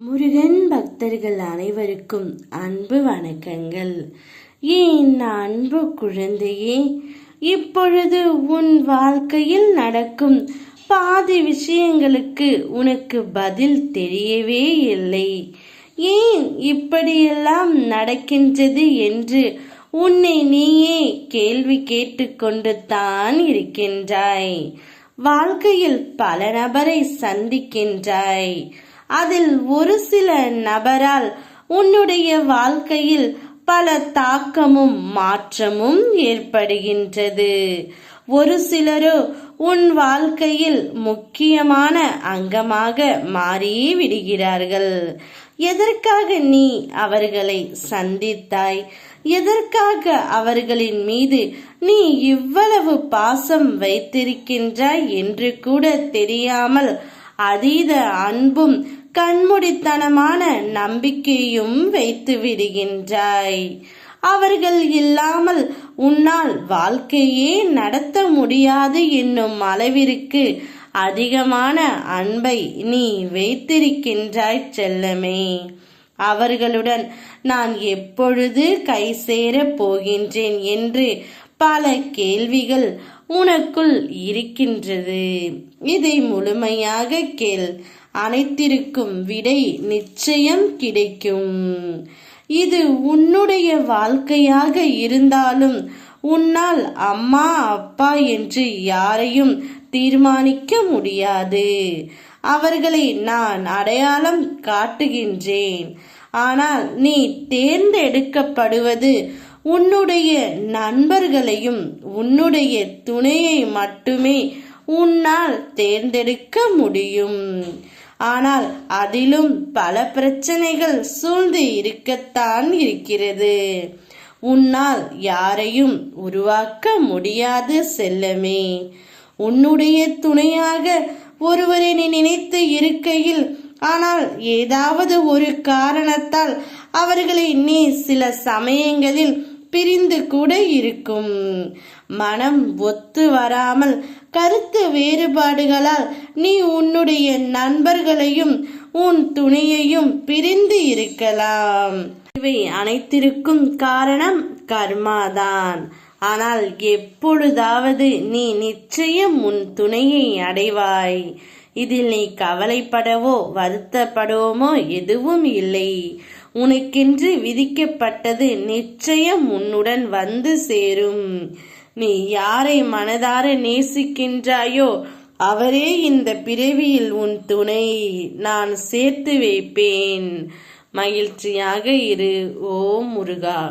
முருகன் பக்தர்கள் அனைவருக்கும் அன்பு வணக்கங்கள். என் அன்பு குழந்தையே, இப்பொழுது உன் வாழ்க்கையில் நடக்கும் பாதி விஷயங்களுக்கு உனக்கு பதில் தெரியவே இல்லை. ஏன் இப்படியெல்லாம் நடக்கின்றது என்று உன்னை நீயே கேள்வி கேட்டுக்கொண்டு தான் இருக்கின்றாய். வாழ்க்கையில் பல நபரை சந்திக்கின்றாய். அதில் ஒரு சில நபரால் உன்னுடைய வாழ்க்கையில் பல தாக்கமும் மாற்றமும் ஏற்படுகின்றது. ஒரு சிலரோ உன் வாழ்க்கையில் முக்கியமான அங்கமாக மாறி விடுகிறார்கள். எதற்காக நீ அவர்களை சந்தித்தாய்? எதற்காக அவர்களின் மீது நீ இவ்வளவு பாசம் வைத்திருக்கின்றாய் என்று கூட தெரியாமல் அதீத அன்பும் கண்மூடித்தனமான நம்பிக்கையும் வைத்து விடுகின்றாய். அவர்கள் இல்லாமல் உன்னால் வாழ்க்கையே நடத்த முடியாது என்னும் அளவிற்கு அதிகமான அன்பை நீ வைத்திருக்கின்றாய் செல்லமே. அவர்களுடன் நான் எப்பொழுது கை சேரப் போகின்றேன் என்று பல கேள்விகள் உனக்குள் இருக்கின்றது. இதை முழுமையாக கேள். அனைத்திற்கும் விடை நிச்சயம் கிடைக்கும். இது உன்னுடைய வாழ்க்கையாக இருந்தாலும் உன்னால் அம்மா அப்பா என்று யாரையும் தீர்மானிக்க முடியாது. அவர்களை நான் அடையாளம் காட்டுகின்றேன். ஆனால் நீ தேர்ந்தெடுக்கப்படுவது உன்னுடைய நண்பர்களையும் உன்னுடைய துணையை மட்டுமே உன்னால் தேர்ந்தெடுக்க முடியும். ஆனால் அதிலும் பல பிரச்சனைகள் சூழ்ந்து இருக்கத்தான் இருக்கிறது. உன்னால் யாரையும் உருவாக்க முடியாது செல்லமே. உன்னுடைய துணையாக ஒருவரை நீ நினைத்து இருக்கையில் ஆனால் ஏதாவது ஒரு காரணத்தால் அவர்களை நீ சில சமயங்களில் பிரிந்து கூட இருக்கும். மனம் ஒத்து வராமல் கருத்து வேறுபாடுகளால் நீ உன்னுடைய நண்பர்களையும் உன் துணையையும் பிரிந்து இருக்கலாம். இவை அனைத்திற்கும் காரணம் கர்மாதான். ஆனால் எப்பொழுதாவது நீ நிச்சயம் உன் துணையை அடைவாய். இதில் நீ கவலைப்படவோ வருத்தப்படவோ எதுவும் இல்லை. உனக்கென்று விதிக்கப்பட்டது நிச்சயம் உன்னுடன் வந்து சேரும். நீ யாரை மனதார நேசிக்கின்றாயோ அவரே இந்த பிறவியில் உன் துணை. நான் சேர்த்து வைப்பேன். மகிழ்ச்சியாக இரு. ஓம் முருகா.